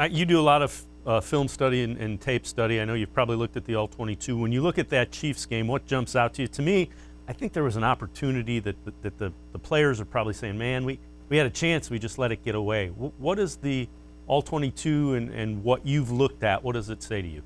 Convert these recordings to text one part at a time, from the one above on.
You do a lot of film study and tape study. I know you've probably looked at the All-22. When you look at that Chiefs game, what jumps out to you? To me, I think there was an opportunity that the players are probably saying, man, we had a chance, we just let it get away. What is the All-22 and what you've looked at, what does it say to you?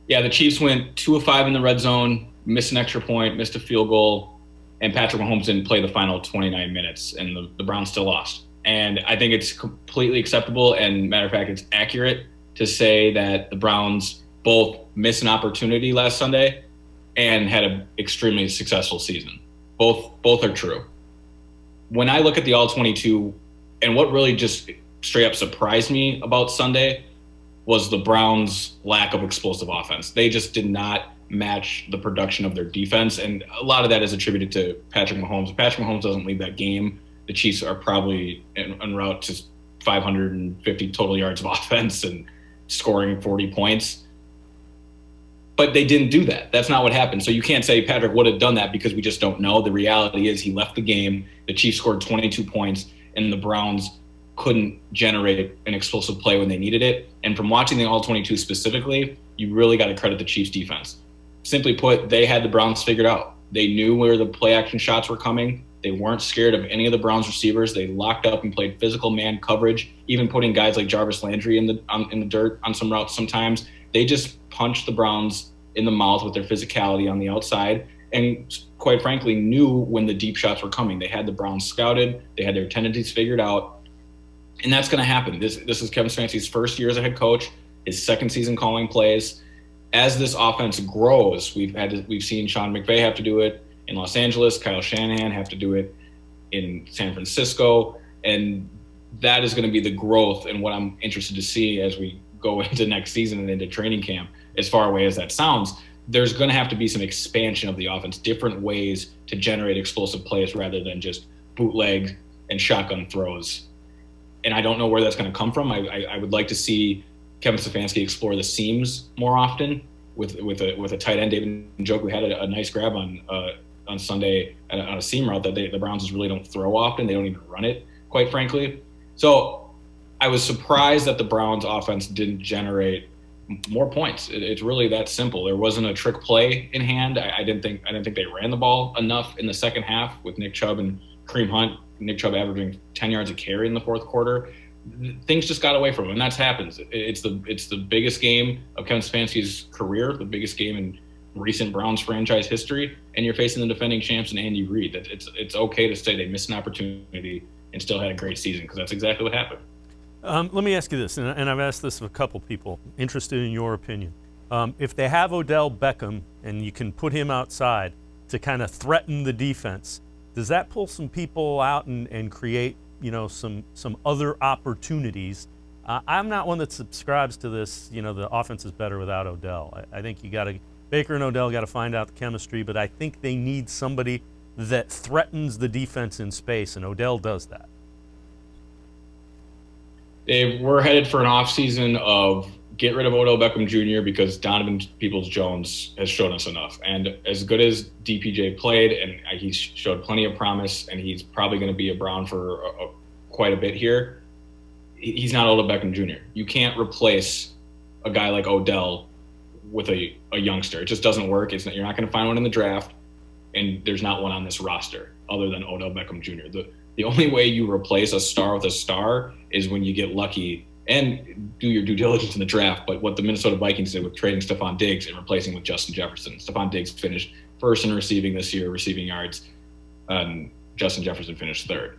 Yeah, the Chiefs went 2 of 5 in the red zone, missed an extra point, missed a field goal, and Patrick Mahomes didn't play the final 29 minutes, and the Browns still lost. And I think it's completely acceptable, and matter of fact, it's accurate to say that the Browns both missed an opportunity last Sunday and had an extremely successful season. Both are true. When I look at the All-22, and what really just straight up surprised me about Sunday was the Browns' lack of explosive offense. They just did not match the production of their defense, and a lot of that is attributed to Patrick Mahomes. If Patrick Mahomes doesn't leave that game, the Chiefs are probably en route to 550 total yards of offense and scoring 40 points. But they didn't do that. That's not what happened. So you can't say Patrick would have done that because we just don't know. The reality is he left the game. The Chiefs scored 22 points, and the Browns couldn't generate an explosive play when they needed it. And from watching the All-22 specifically, you really got to credit the Chiefs defense. Simply put, they had the Browns figured out. They knew where the play action shots were coming. They weren't scared of any of the Browns receivers. They locked up and played physical man coverage, even putting guys like Jarvis Landry in the dirt on some routes sometimes. They just punched the Browns in the mouth with their physicality on the outside and, quite frankly, knew when the deep shots were coming. They had the Browns scouted. They had their tendencies figured out. And that's going to happen. This is Kevin Stefanski's first year as a head coach, his second season calling plays. As this offense grows, we've seen Sean McVay have to do it in Los Angeles, Kyle Shanahan have to do it in San Francisco, and that is going to be the growth and what I'm interested to see as we go into next season and into training camp. As far away as that sounds, there's going to have to be some expansion of the offense, different ways to generate explosive plays rather than just bootleg and shotgun throws. And I don't know where that's going to come from. I would like to see Kevin Stefanski explore the seams more often with a tight end. David Njoku had a nice grab on Sunday on a seam route that the Browns just really don't throw often. They don't even run it, quite frankly. So I was surprised that the Browns offense didn't generate more points. It's really that simple. There wasn't a trick play in hand. I didn't think they ran the ball enough in the second half with Nick Chubb and Kareem Hunt. Nick Chubb averaging 10 yards a carry in the fourth quarter. Things just got away from him, and that happens. It's the biggest game of Kevin Stefanski's career, the biggest game in recent Browns franchise history, and you're facing the defending champs and Andy Reid. It's okay to say they missed an opportunity and still had a great season, because that's exactly what happened. Let me ask you this, and I've asked this of a couple people, interested in your opinion. If they have Odell Beckham and you can put him outside to kind of threaten the defense, does that pull some people out and create, some other opportunities? I'm not one that subscribes to this, the offense is better without Odell. I think Baker and Odell got to find out the chemistry, but I think they need somebody that threatens the defense in space, and Odell does that. Dave, we're headed for an offseason of get rid of Odell Beckham Jr. because Donovan Peoples-Jones has shown us enough. And as good as DPJ played, and he's showed plenty of promise, and he's probably going to be a Brown for quite a bit here, he's not Odell Beckham Jr. You can't replace a guy like Odell with a youngster. It just doesn't work. You're not going to find one in the draft, and there's not one on this roster other than Odell Beckham Jr. The only way you replace a star with a star is when you get lucky and do your due diligence in the draft. But what the Minnesota Vikings did with trading Stephon Diggs and replacing with Justin Jefferson. Stephon Diggs finished first in receiving this year, receiving yards, and Justin Jefferson finished third.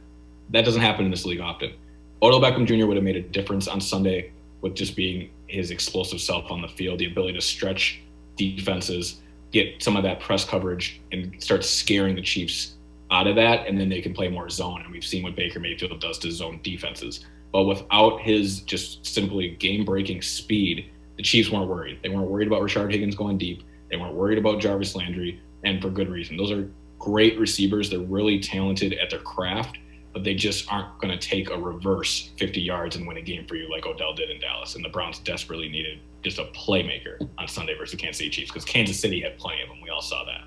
That doesn't happen in this league often. Odell Beckham Jr. would have made a difference on Sunday with just being his explosive self on the field, the ability to stretch defenses, get some of that press coverage, and start scaring the Chiefs out of that, and then they can play more zone. And we've seen what Baker Mayfield does to zone defenses. But without his just simply game-breaking speed, the Chiefs weren't worried. They weren't worried about Rashard Higgins going deep. They weren't worried about Jarvis Landry, and for good reason. Those are great receivers. They're really talented at their craft, but they just aren't going to take a reverse 50 yards and win a game for you like Odell did in Dallas. And the Browns desperately needed just a playmaker on Sunday versus the Kansas City Chiefs, because Kansas City had plenty of them. We all saw that.